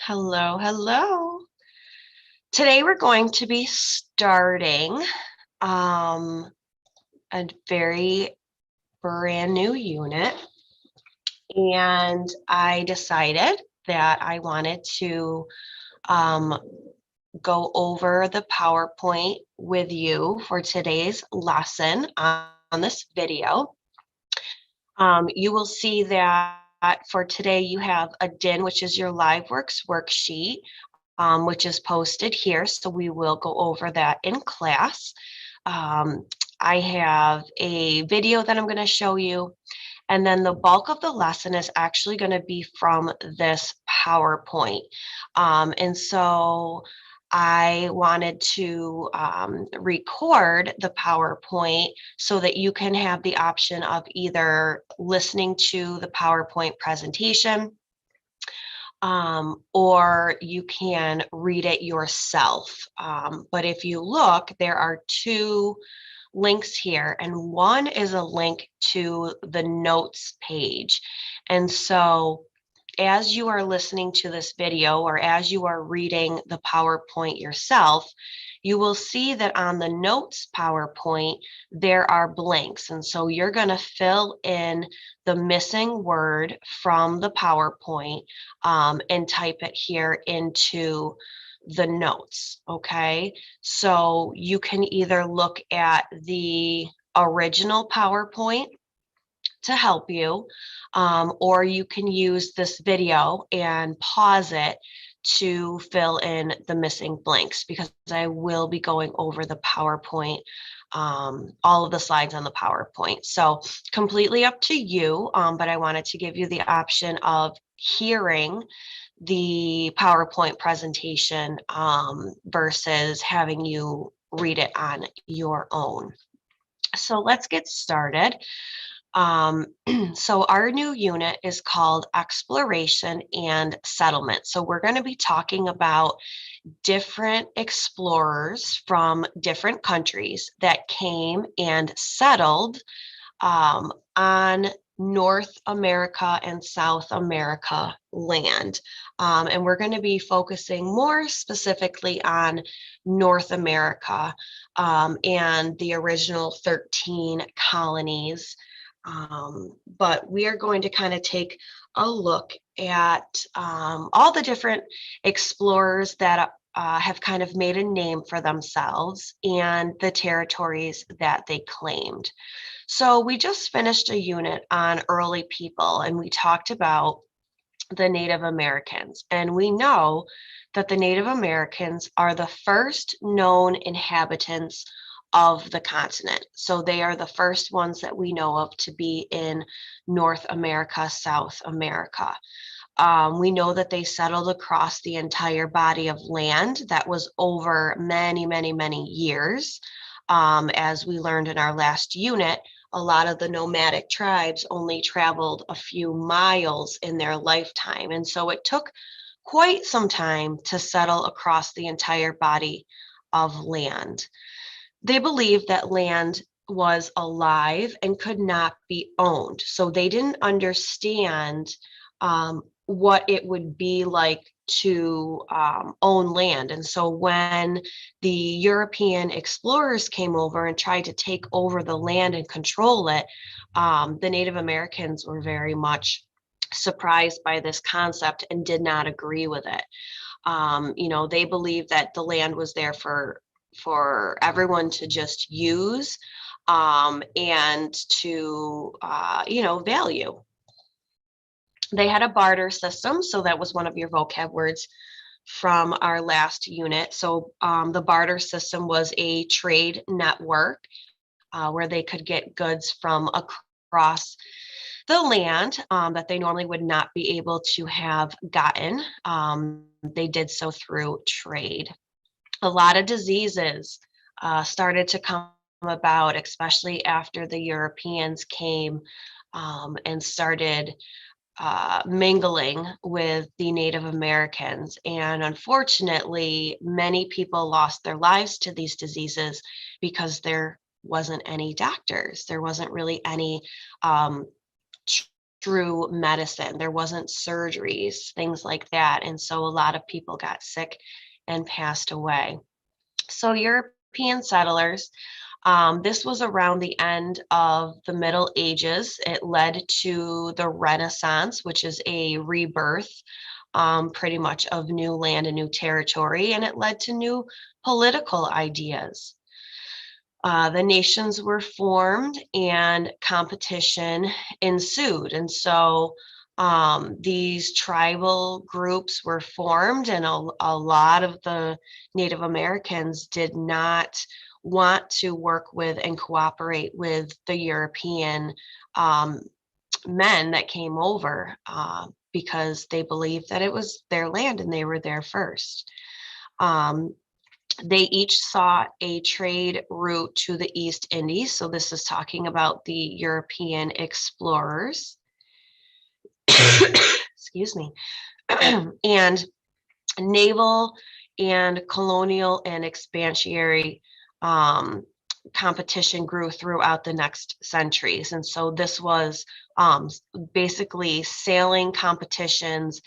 Hello, hello. Today we're going to be starting um, a very brand new unit, and I decided that I wanted to um, go over the PowerPoint with you for today's lesson on this video. You will see that for today you have a DIN, which is your LiveWorks worksheet, which is posted here. So we will go over that in class. Um, I have a video that I'm going to show you. And then the bulk of the lesson is actually going to be from this PowerPoint. And so I wanted to record the PowerPoint so that you can have the option of either listening to the PowerPoint presentation or you can read it yourself. But if you look, there are two links here, and one is a link to the notes page. And so as you are listening to this video or as you are reading the PowerPoint yourself, you will see that on the notes PowerPoint, there are blanks. And so you're going to fill in the missing word from the PowerPoint and type it here into the notes. Okay. So you can either look at the original PowerPoint to help you, or you can use this video and pause it to fill in the missing blanks, because I will be going over the PowerPoint, all of the slides on the PowerPoint. So completely up to you, but I wanted to give you the option of hearing the PowerPoint presentation versus having you read it on your own. So let's get started. So our new unit is called Exploration and Settlement. So we're going to be talking about different explorers from different countries that came and settled on North America and South America land. And we're going to be focusing more specifically on North America and the original 13 colonies. But we are going to kind of take a look at all the different explorers that have kind of made a name for themselves and the territories that they claimed. So we just finished a unit on early people, and we talked about the Native Americans. And we know that the Native Americans are the first known inhabitants of the continent. So they are the first ones that we know of to be in North America, South America. We know that they settled across the entire body of land that was over many, many, many years. As we learned in our last unit, a lot of the nomadic tribes only traveled a few miles in their lifetime. And so it took quite some time to settle across the entire body of land. They believed that land was alive and could not be owned. So they didn't understand what it would be like to own land. And so when the European explorers came over and tried to take over the land and control it, the Native Americans were very much surprised by this concept and did not agree with it. They believed that the land was there for everyone to just use and to value. They had a barter system, so that was one of your vocab words from our last unit. So the barter system was a trade network where they could get goods from across the land that they normally would not be able to have gotten. They did so through trade. A lot of diseases started to come about, especially after the Europeans came and started mingling with the Native Americans. And unfortunately, many people lost their lives to these diseases because there wasn't any doctors. There wasn't really any through medicine. There wasn't surgeries, things like that. And so a lot of people got sick and passed away. So European settlers, this was around the end of the Middle Ages. It led to the Renaissance, which is a rebirth, pretty much of new land and new territory, and it led to new political ideas. The nations were formed and competition ensued. And so these tribal groups were formed, and a lot of the Native Americans did not want to work with and cooperate with the European men that came over because they believed that it was their land and they were there first. They each sought a trade route to the East Indies. So this is talking about the European explorers. Excuse me. And naval and colonial and expansionary competition grew throughout the next centuries. And so this was basically sailing competitions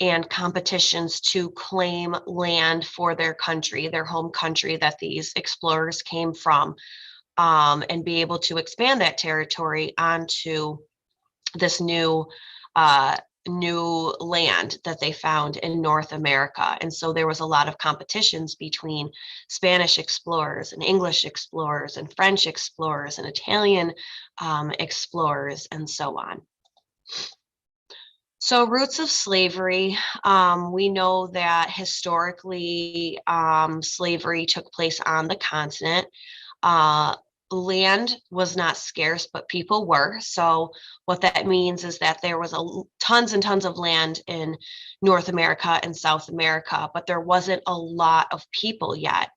and competitions to claim land for their country, their home country that these explorers came from, and be able to expand that territory onto this new land that they found in North America. And so there was a lot of competitions between Spanish explorers and English explorers and French explorers and Italian explorers and so on. So roots of slavery, we know that historically slavery took place on the continent. Land was not scarce, but people were. So what that means is that there was tons and tons of land in North America and South America, but there wasn't a lot of people yet.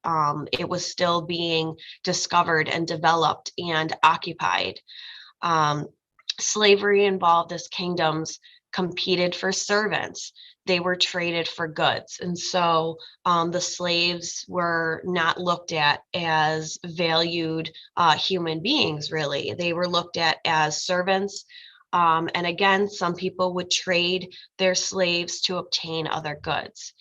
It was still being discovered and developed and occupied. Slavery involved as kingdoms competed for servants. They were traded for goods. And so the slaves were not looked at as valued human beings, really. They were looked at as servants. And again, some people would trade their slaves to obtain other goods.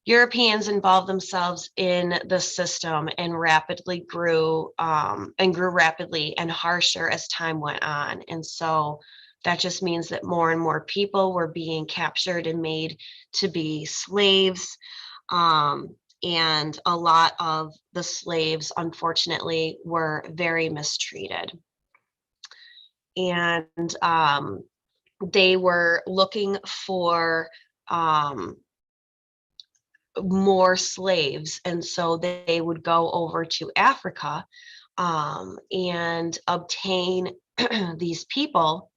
Europeans involved themselves in the system and rapidly grew rapidly and harsher as time went on. And so that just means that more and more people were being captured and made to be slaves. And a lot of the slaves, unfortunately, were very mistreated. And they were looking for more slaves. And so they would go over to Africa and obtain these people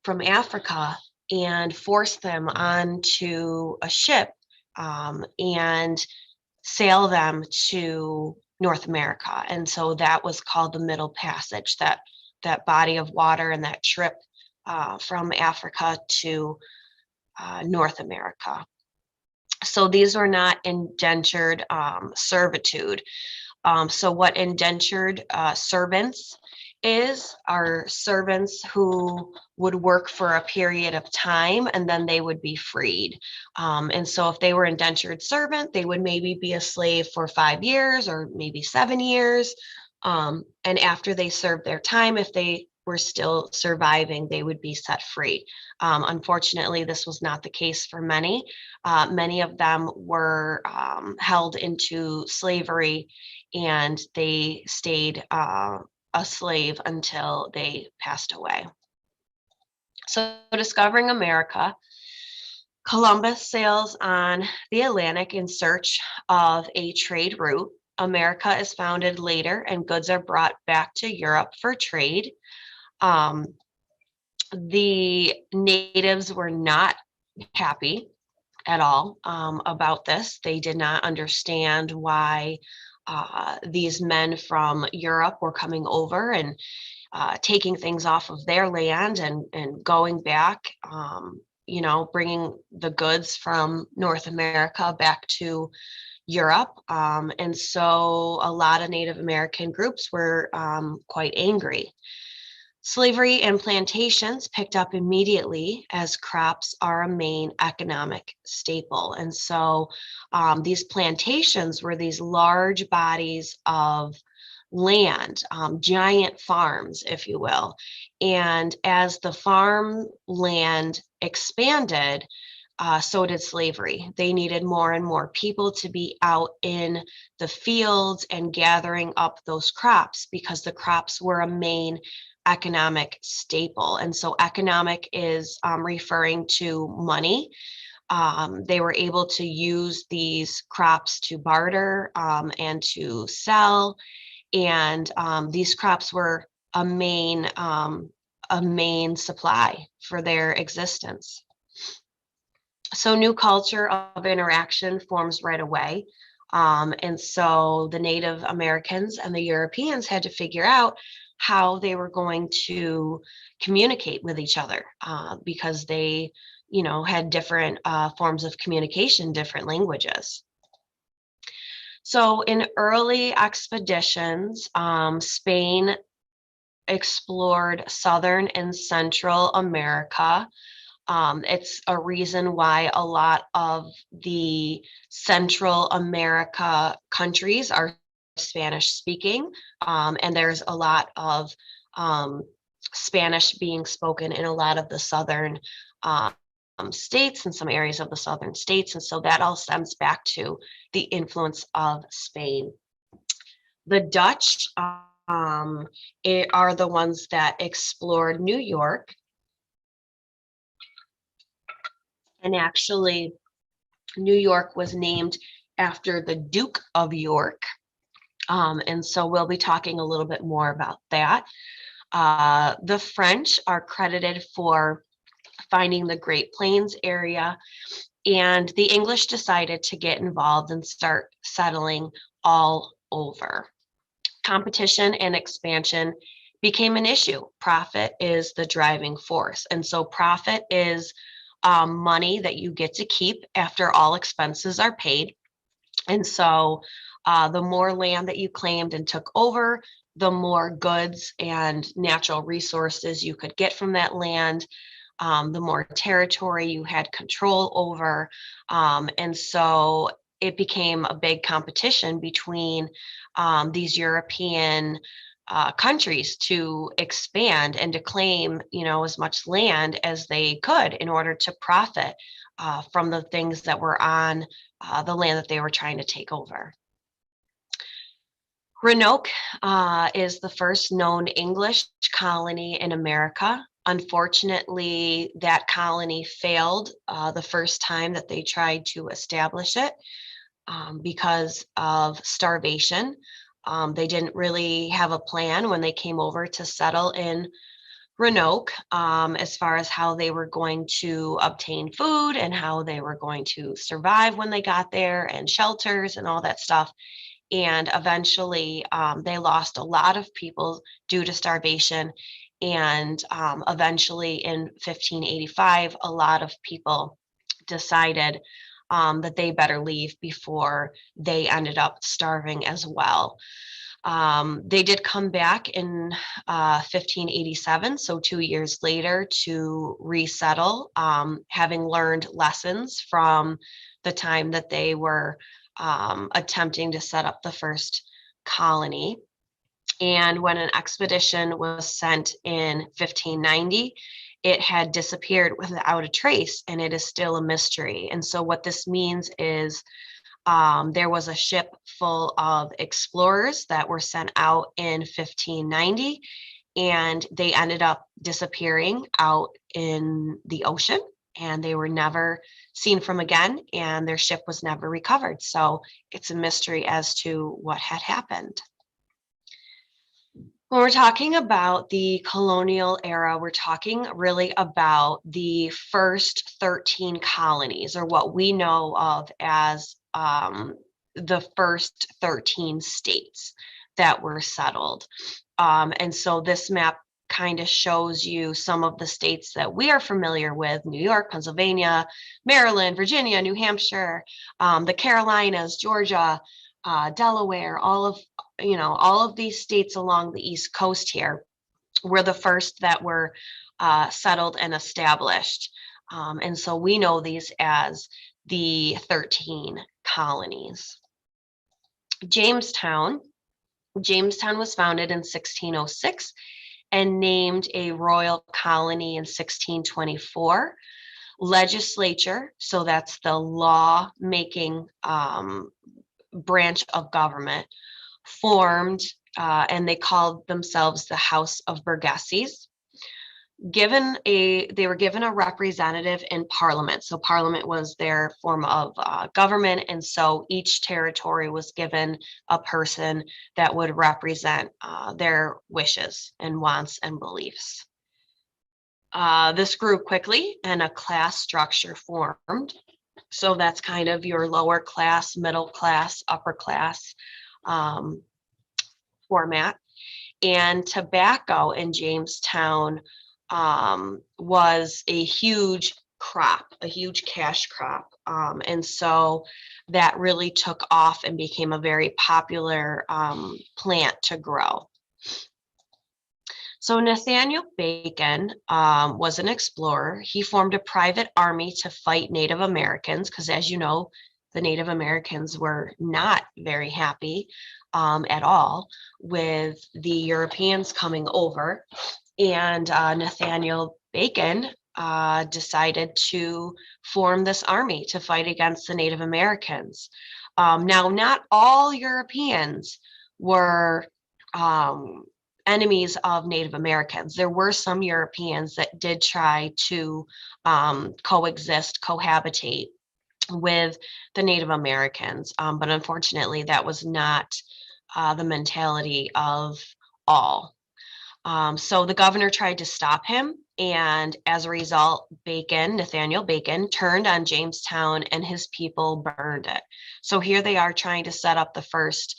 from Africa and force them onto a ship and sail them to North America. And so that was called the Middle Passage, that body of water and that trip from Africa to North America. So these were not indentured servitude. So what indentured servants are servants who would work for a period of time and then they would be freed. And so if they were indentured servant, they would maybe be a slave for 5 years or maybe 7 years. And after they served their time, if they were still surviving, they would be set free. Unfortunately, this was not the case for many. Many of them were held into slavery and they stayed a slave until they passed away. So discovering America, Columbus sails on the Atlantic in search of a trade route. America is founded later and goods are brought back to Europe for trade. The natives were not happy at all about this. They did not understand why these men from Europe were coming over and taking things off of their land and going back, bringing the goods from North America back to Europe. And so a lot of Native American groups were quite angry. Slavery and plantations picked up immediately as crops are a main economic staple. And so these plantations were these large bodies of land, giant farms, if you will. And as the farm land expanded, so did slavery. They needed more and more people to be out in the fields and gathering up those crops because the crops were a main economic staple. And so economic is referring to money. They were able to use these crops to barter and to sell. And these crops were a main supply for their existence. So new culture of interaction forms right away. And so the Native Americans and the Europeans had to figure out how they were going to communicate with each other because they, had different forms of communication, different languages. So in early expeditions, Spain explored Southern and Central America. It's a reason why a lot of the Central America countries are Spanish speaking, and there's a lot of Spanish being spoken in a lot of the southern states and some areas of the southern states. And so that all stems back to the influence of Spain. The Dutch are the ones that explored New York. And actually, New York was named after the Duke of York. And so we'll be talking a little bit more about that. The French are credited for finding the Great Plains area, and the English decided to get involved and start settling all over. Competition and expansion became an issue. Profit is the driving force. And so profit is money that you get to keep after all expenses are paid. And so the more land that you claimed and took over, the more goods and natural resources you could get from that land, the more territory you had control over. And so it became a big competition between these European countries to expand and to claim, as much land as they could in order to profit from the things that were on the land that they were trying to take over. Roanoke is the first known English colony in America. Unfortunately, that colony failed the first time that they tried to establish it because of starvation. They didn't really have a plan when they came over to settle in Roanoke as far as how they were going to obtain food and how they were going to survive when they got there, and shelters and all that stuff. And eventually they lost a lot of people due to starvation. And eventually in 1585, a lot of people decided that they better leave before they ended up starving as well. They did come back in 1587, so 2 years later, to resettle, having learned lessons from the time that they were attempting to set up the first colony. And when an expedition was sent in 1590, it had disappeared without a trace, and it is still a mystery. And so what this means is there was a ship full of explorers that were sent out in 1590, and they ended up disappearing out in the ocean, and they were never seen from again, and their ship was never recovered. So it's a mystery as to what had happened. When we're talking about the colonial era, we're talking really about the first 13 colonies, or what we know of as the first 13 states that were settled. And so this map kind of shows you some of the states that we are familiar with: New York, Pennsylvania, Maryland, Virginia, New Hampshire, the Carolinas, Georgia, Delaware, all of these states along the East Coast here. were the first that were settled and established. And so we know these as the 13 colonies. Jamestown. Jamestown was founded in 1606 and named a royal colony in 1624. Legislature, so that's the law making branch of government, formed, and they called themselves the House of Burgesses. They were given a representative in Parliament. So Parliament was their form of government, and so each territory was given a person that would represent their wishes and wants and beliefs. This grew quickly, and a class structure formed. So that's kind of your lower class, middle class, upper class format. And tobacco in Jamestown was a huge crop, a huge cash crop. And so that really took off and became a very popular plant to grow. So Nathaniel Bacon was an explorer. He formed a private army to fight Native Americans because, as you know, the Native Americans were not very happy at all with the Europeans coming over. And Nathaniel Bacon decided to form this army to fight against the Native Americans. Now, not all Europeans were enemies of Native Americans. There were some Europeans that did try to cohabitate with the Native Americans, but unfortunately that was not the mentality of all. So the governor tried to stop him, and as a result, Nathaniel Bacon, turned on Jamestown and his people burned it. So here they are trying to set up the first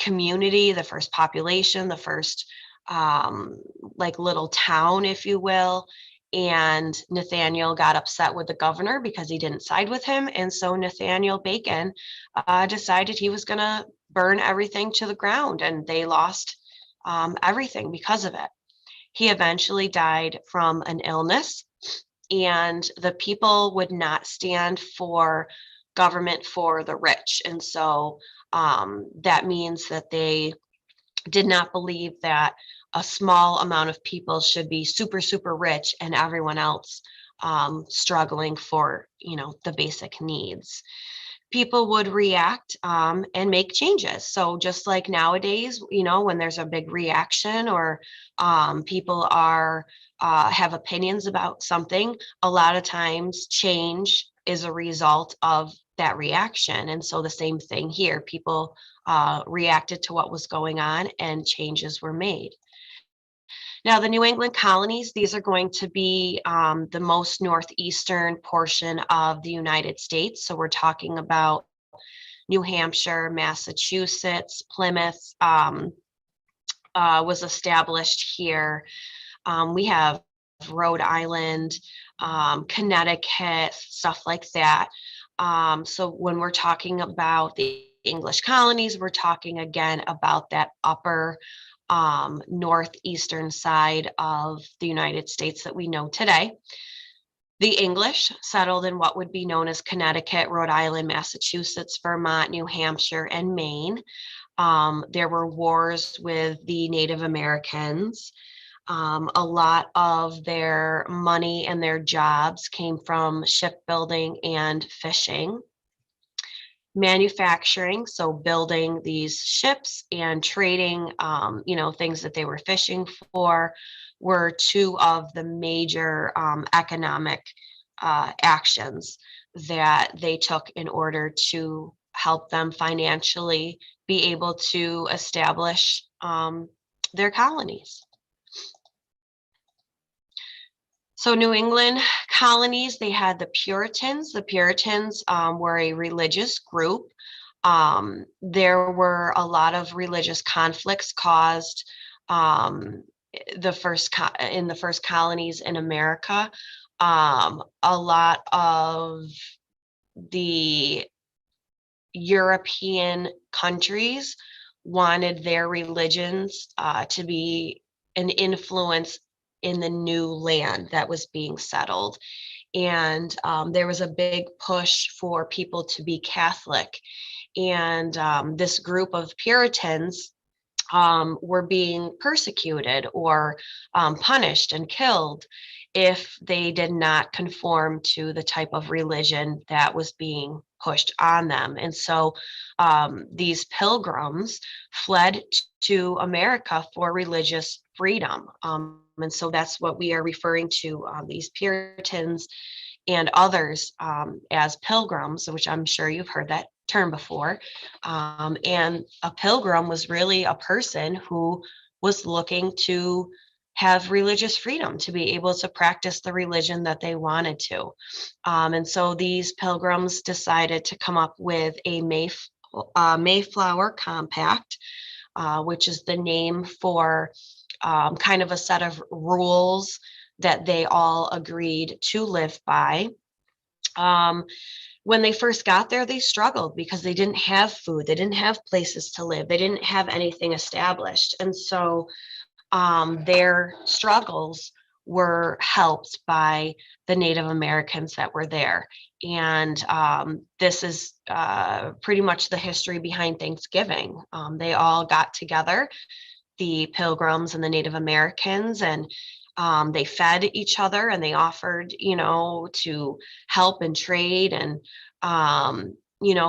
community, the first population, the first like little town, if you will. And Nathaniel got upset with the governor because he didn't side with him. And so Nathaniel Bacon decided he was going to burn everything to the ground, and they lost everything because of it. He eventually died from an illness, and the people would not stand for government for the rich. And so that means that they did not believe that a small amount of people should be super, super rich and everyone else struggling for, the basic needs. People would react and make changes. So just like nowadays, when there's a big reaction or people have opinions about something, a lot of times change is a result of that reaction. And so the same thing here, people reacted to what was going on and changes were made. Now, the New England colonies, these are going to be the most northeastern portion of the United States. So we're talking about New Hampshire, Massachusetts, Plymouth was established here. We have Rhode Island, Connecticut, stuff like that. So when we're talking about the English colonies, we're talking again about that upper northeastern side of the United States that we know today. The English settled in what would be known as Connecticut, Rhode Island, Massachusetts, Vermont, New Hampshire, and Maine. There were wars with the Native Americans. A lot of their money and their jobs came from shipbuilding and fishing. Manufacturing, so building these ships and trading, things that they were fishing for, were two of the major economic actions that they took in order to help them financially be able to establish their colonies. So New England colonies, they had the Puritans. The Puritans were a religious group. There were a lot of religious conflicts caused in the first colonies in America. A lot of the European countries wanted their religions to be an influence in the new land that was being settled. And there was a big push for people to be Catholic. And this group of Puritans were being persecuted or punished and killed if they did not conform to the type of religion that was being pushed on them. And so these pilgrims fled to America for religious freedom. And so that's what we are referring to, these Puritans and others, as pilgrims, which I'm sure you've heard that term before. And a pilgrim was really a person who was looking to have religious freedom, to be able to practice the religion that they wanted to. And so these pilgrims decided to come up with a Mayflower Compact, which is the name for kind of a set of rules that they all agreed to live by. When they first got there, they struggled because they didn't have food, they didn't have places to live, they didn't have anything established. And so their struggles were helped by the Native Americans that were there. And this is pretty much the history behind Thanksgiving. They all got together, the Pilgrims and the Native Americans, and they fed each other, and they offered, to help and trade and,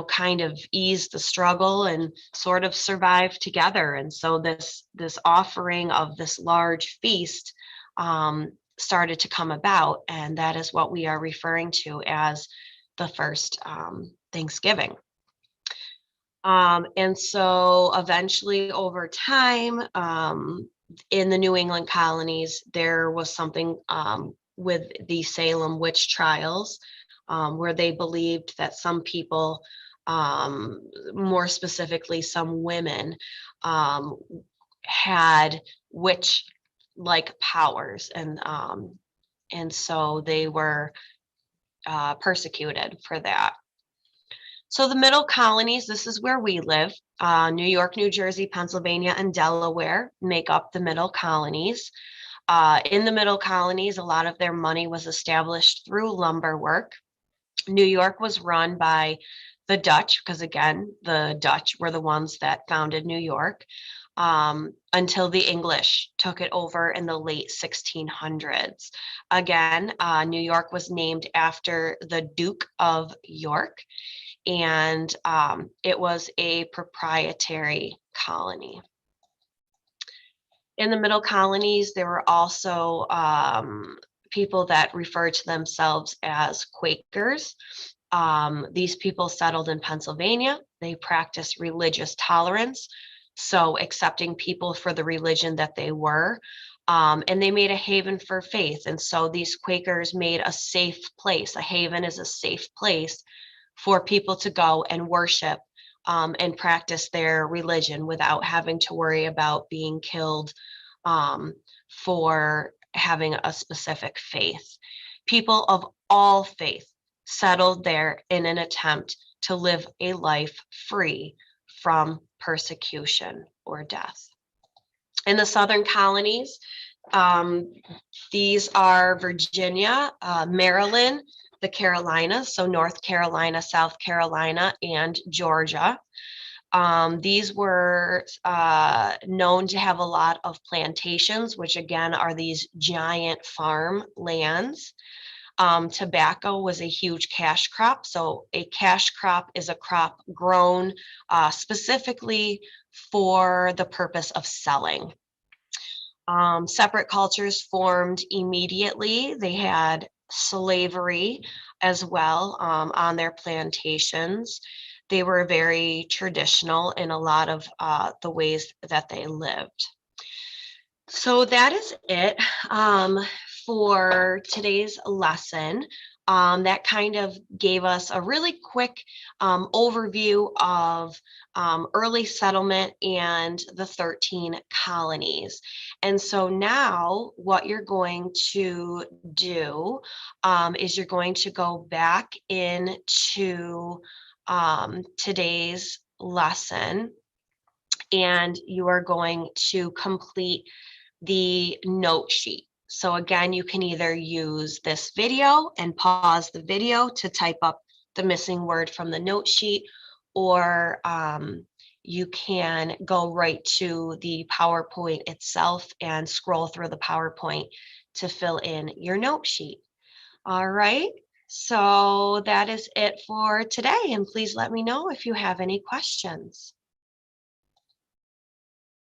kind of ease the struggle and sort of survive together. And so this offering of this large feast started to come about, and that is what we are referring to as the first Thanksgiving. And so eventually over time, in the New England colonies, there was something with the Salem witch trials, where they believed that some people, more specifically some women, had witch-like powers, and so they were persecuted for that. So the middle colonies, this is where we live. New York, New Jersey, Pennsylvania, and Delaware make up the middle colonies. In the middle colonies, a lot of their money was established through lumber work. New York was run by the Dutch, because again, the Dutch were the ones that founded New York, until the English took it over in the late 1600s. Again, New York was named after the Duke of York, and it was a proprietary colony. In the middle colonies, there were also people that referred to themselves as Quakers. These people settled in Pennsylvania. They practiced religious tolerance, so accepting people for the religion that they were. And they made a haven for faith. And so these Quakers made a safe place. A haven is a safe place for people to go and worship and practice their religion without having to worry about being killed for having a specific faith. People of all faith settled there in an attempt to live a life free from persecution or death. In the southern colonies, these are Virginia, Maryland, the Carolinas, so North Carolina, South Carolina, and Georgia. These were known to have a lot of plantations, which again are these giant farm lands. Tobacco was a huge cash crop. So a cash crop is a crop grown specifically for the purpose of selling. Separate cultures formed immediately. They had slavery as well on their plantations. They were very traditional in a lot of the ways that they lived. So that is it for today's lesson. That kind of gave us a really quick overview of early settlement and the 13 colonies. And so now what you're going to do is you're going to go back into today's lesson, and you are going to complete the note sheet. So again, you can either use this video and pause the video to type up the missing word from the note sheet, or you can go right to the PowerPoint itself and scroll through the PowerPoint to fill in your note sheet. All right, so that is it for today, and please let me know if you have any questions.